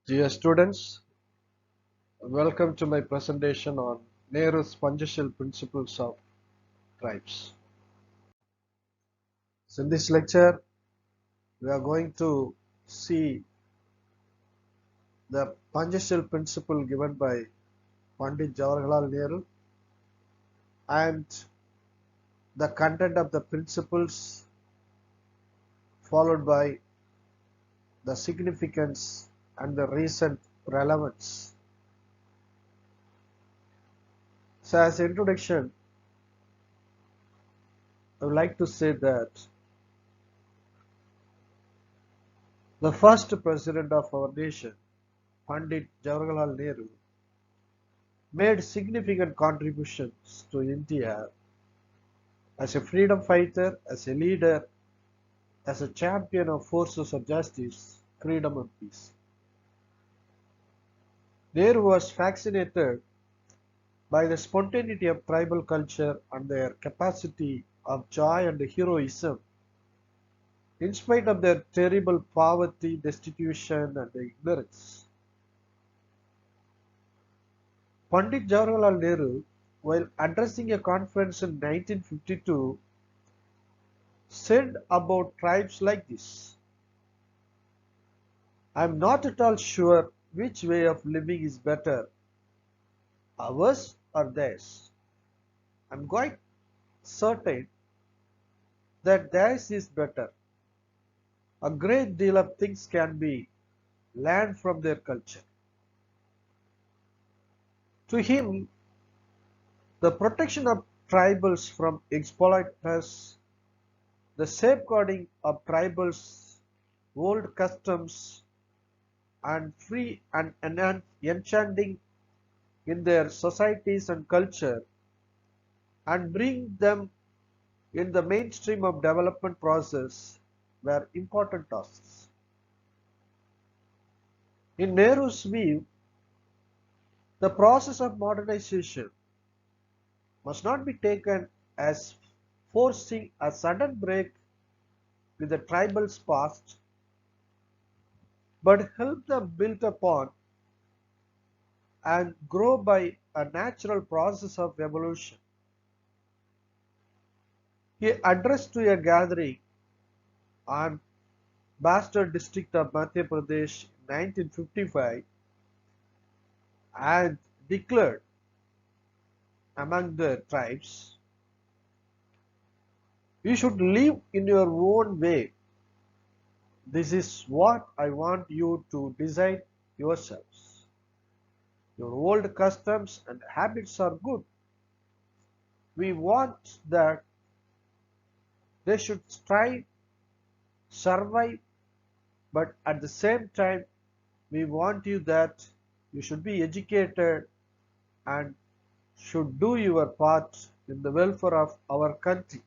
Dear students, welcome to my presentation on Nehru's Panchasheel Principles of Tribes. So in this lecture, we are going to see the Panchasheel principle given by Pandit Jawaharlal Nehru and the content of the principles followed by the significance and the recent relevance. So as introduction, I would like to say that the first president of our nation, Pandit Jawaharlal Nehru, made significant contributions to India as a freedom fighter, as a leader, as a champion of forces of justice, freedom and peace. Nehru was fascinated by the spontaneity of tribal culture and their capacity of joy and heroism in spite of their terrible poverty, destitution and ignorance. Pandit Jawaharlal Nehru, while addressing a conference in 1952, said about tribes like this: I am not at all sure which way of living is better, ours or theirs. I am quite certain that theirs is better. A great deal of things can be learned from their culture. To him, the protection of tribals from exploiters, the safeguarding of tribals' old customs, and free and enchanting in their societies and culture, and bring them in the mainstream of development process were important tasks. In Nehru's view, the process of modernization must not be taken as forcing a sudden break with the tribal's past, but help them build upon and grow by a natural process of evolution. He addressed to a gathering on Bastard district of Madhya Pradesh in 1955 and declared among the tribes, you should live in your own way. This is what I want you to decide yourselves. Your old customs and habits are good. We want that they should strive, survive, but at the same time, we want you that you should be educated and should do your part in the welfare of our country.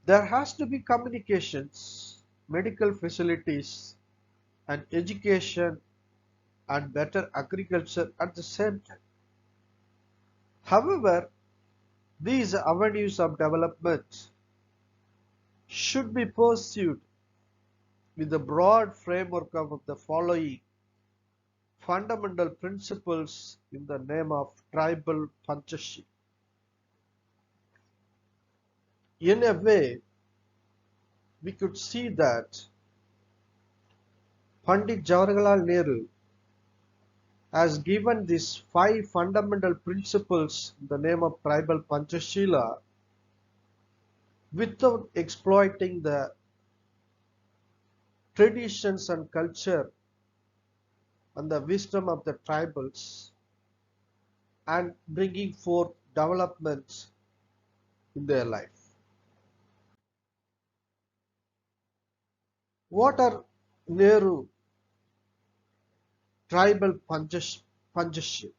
There has to be communications, medical facilities, and education and better agriculture at the same time. However, these avenues of development should be pursued with the broad framework of the following fundamental principles in the name of tribal Panchasheel. In a way, we could see that Pandit Jawaharlal Nehru has given these 5 fundamental principles in the name of tribal Panchasheela without exploiting the traditions and culture and the wisdom of the tribals and bringing forth development in their life. What are Nehru tribal Panchasheel?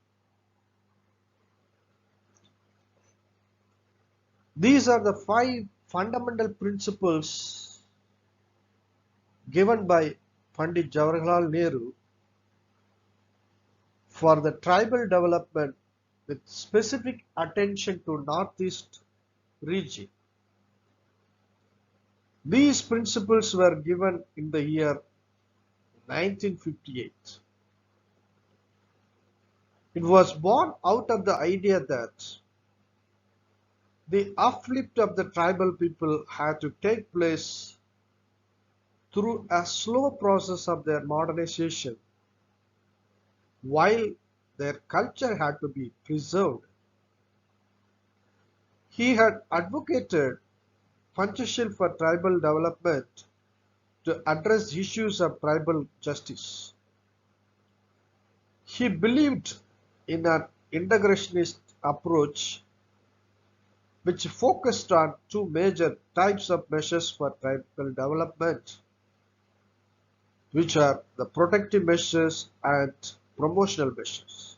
These are the 5 fundamental principles given by Pandit Jawaharlal Nehru for the tribal development with specific attention to Northeast region. These principles were given in the year 1958. It was born out of the idea that the uplift of the tribal people had to take place through a slow process of their modernization, while their culture had to be preserved. He had advocated Panchasheel for tribal development to address issues of tribal justice. He believed in an integrationist approach which focused on two major types of measures for tribal development, which are the protective measures and promotional measures.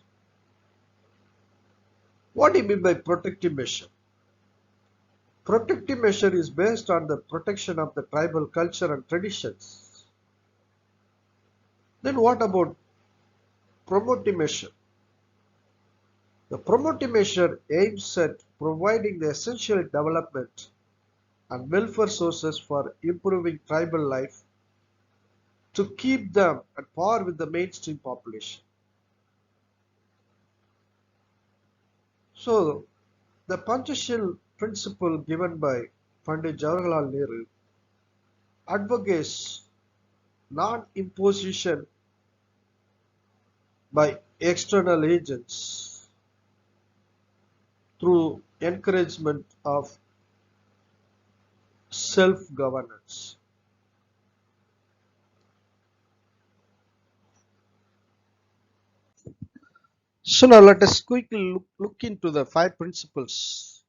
What do you mean by protective measure? Protective measure is based on the protection of the tribal culture and traditions. Then what about promotive measure? The promotive measure aims at providing the essential development and welfare sources for improving tribal life to keep them at par with the mainstream population. So, the Panchasheel principle given by Pandit Jawaharlal Nehru advocates non-imposition by external agents through encouragement of self-governance. So now let us quickly look into the 5 principles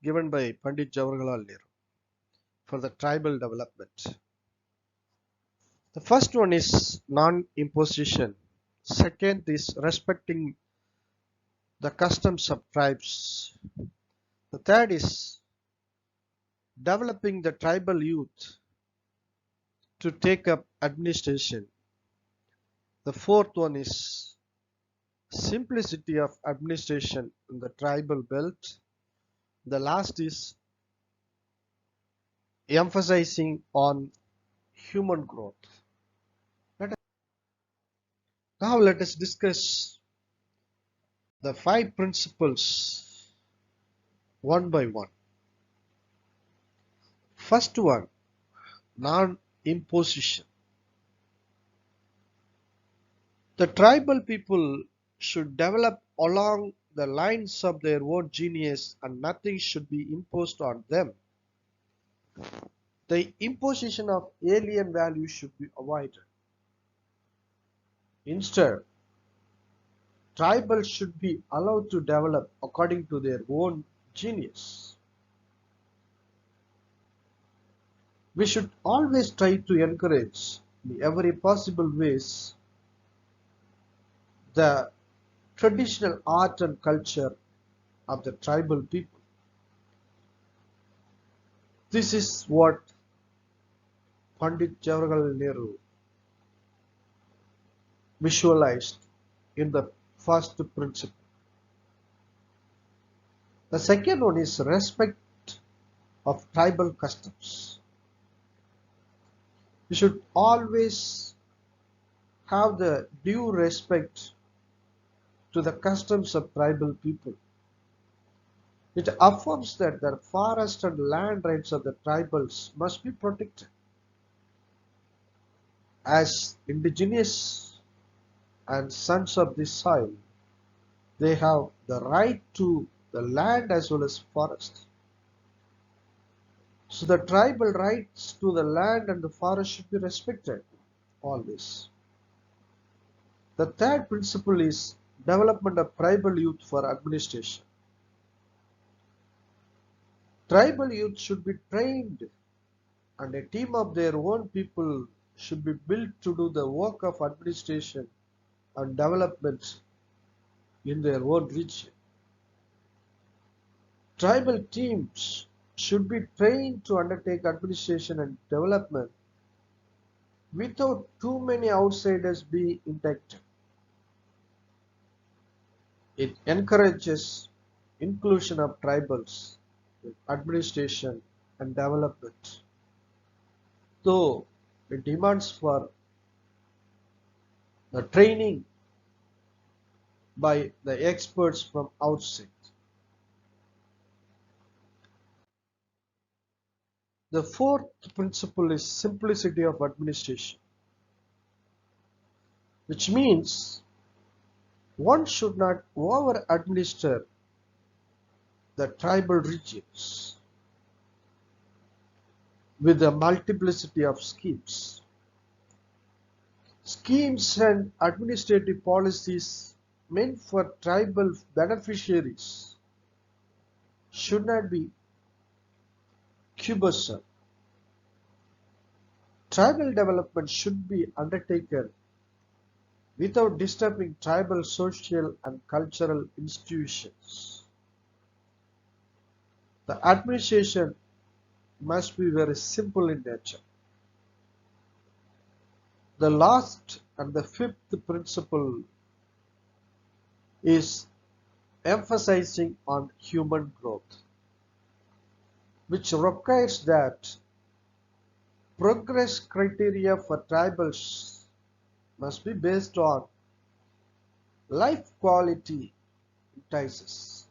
given by Pandit Jawaharlal Nehru for the tribal development. The first one is non-imposition. Second is respecting the customs of tribes. The third is developing the tribal youth to take up administration. The fourth one is simplicity of administration in the tribal belt. The last is emphasizing on human growth. Now let us discuss the 5 principles one by one. First one, non-imposition. The tribal people should develop along the lines of their own genius and nothing should be imposed on them. The imposition of alien values should be avoided. Instead, tribals should be allowed to develop according to their own genius. We should always try to encourage in every possible ways the traditional art and culture of the tribal people. This is what Pandit Jawaharlal Nehru visualized in the first principle. The second one is respect of tribal customs. We should always have the due respect to the customs of tribal people. It affirms that the forest and land rights of the tribals must be protected. As indigenous and sons of the soil, they have the right to the land as well as forest. So the tribal rights to the land and the forest should be respected always. The third principle is development of tribal youth for administration. Tribal youth should be trained and a team of their own people should be built to do the work of administration and development in their own region. Tribal teams should be trained to undertake administration and development without too many outsiders being inducted. It encourages inclusion of tribals in administration and development, though it demands for the training by the experts from outside. The fourth principle is simplicity of administration, which means one should not over administer the tribal regions with a multiplicity of schemes. Schemes and administrative policies meant for tribal beneficiaries should not be cumbersome. Tribal development should be undertaken without disturbing tribal social and cultural institutions. The administration must be very simple in nature. The last and the fifth principle is emphasizing on human growth, which requires that progress criteria for tribals must be based on life quality indices,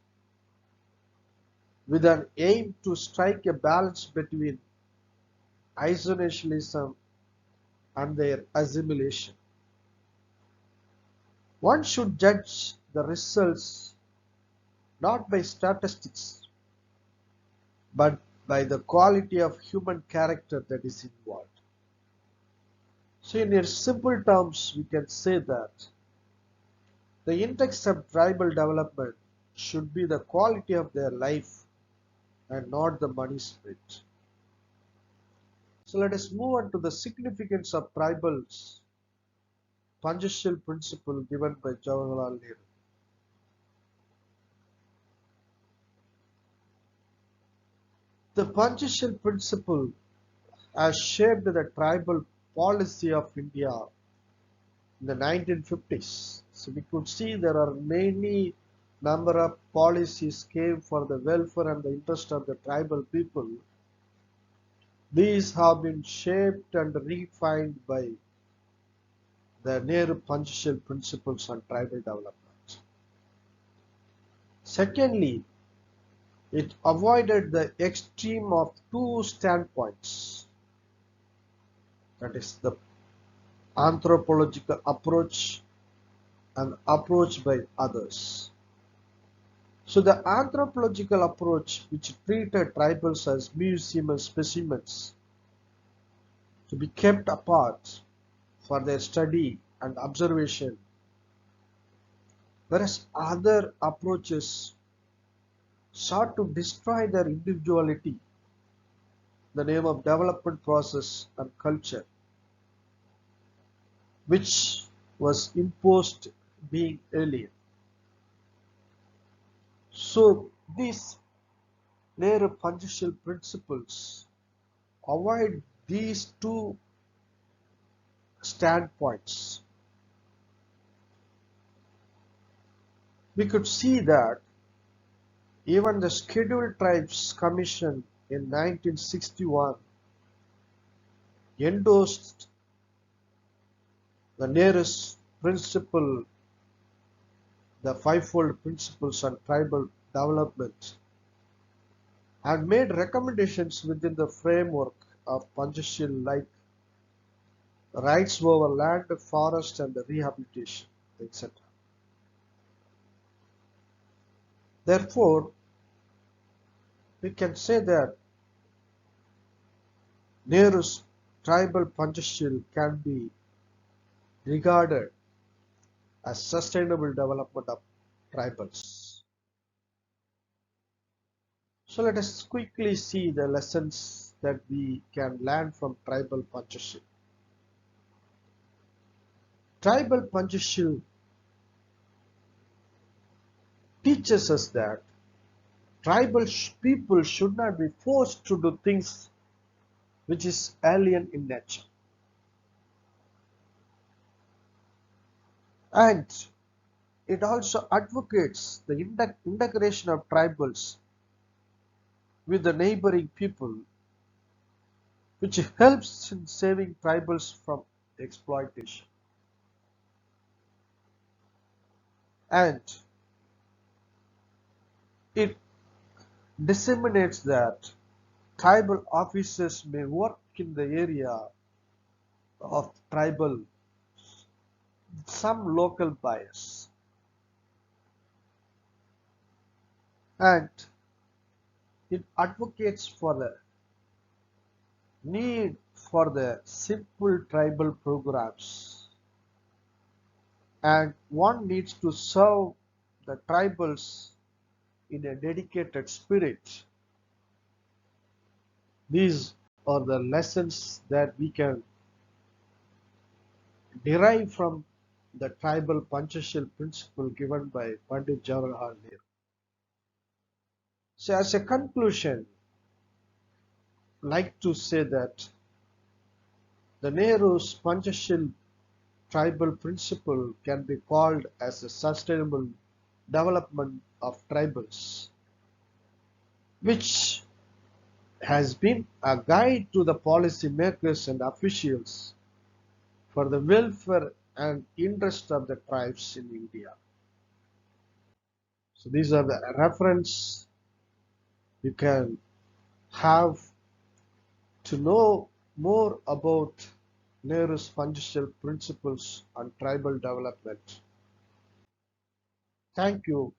with an aim to strike a balance between isolationism and their assimilation. One should judge the results not by statistics, but by the quality of human character that is involved. So in simple terms, we can say that the index of tribal development should be the quality of their life and not the money spent. So let us move on to the significance of tribals Panchasheel principle given by Jawaharlal Nehru. The Panchasheel principle has shaped the tribal policy of India in the 1950s. So we could see there are many number of policies came for the welfare and the interest of the tribal people. These have been shaped and refined by the Nehru Panchasheel principles on tribal development. Secondly, it avoided the extreme of two standpoints, that is the anthropological approach and approach by others. So the anthropological approach, which treated tribals as museum specimens to be kept apart for their study and observation, whereas other approaches sought to destroy their individuality in the name of development process and culture, which was imposed being alien. So these Nehru Panchasheel principles avoid these two standpoints. We could see that even the Scheduled Tribes Commission in 1961 endorsed the Nehru's principle, the fivefold principles on tribal development, and made recommendations within the framework of Panchasheel like rights over land, forest, and the rehabilitation, etc. Therefore, we can say that Nehru's tribal Panchasheel can be regarded as sustainable development of tribals. So let us quickly see the lessons that we can learn from tribal Panchasheel. Tribal Panchasheel teaches us that tribal people should not be forced to do things which is alien in nature. And it also advocates the integration of tribals with the neighboring people, which helps in saving tribals from exploitation. and it disseminates that tribal officers may work in the area of tribal some local bias, and it advocates for the need for the simple tribal programs, and one needs to serve the tribals in a dedicated spirit. These are the lessons that we can derive from the tribal Panchasheel principle given by Pandit Jawaharlal Nehru. So as a conclusion, I'd like to say that the Nehru's Panchasheel tribal principle can be called as a sustainable development of tribals, which has been a guide to the policy makers and officials for the welfare and interest of the tribes in India. So these are the reference you can have to know more about Nehru's Panchasheel principles on tribal development. Thank you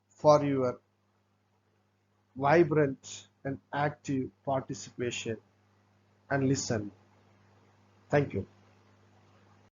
for your vibrant and active participation and listen. Thank you.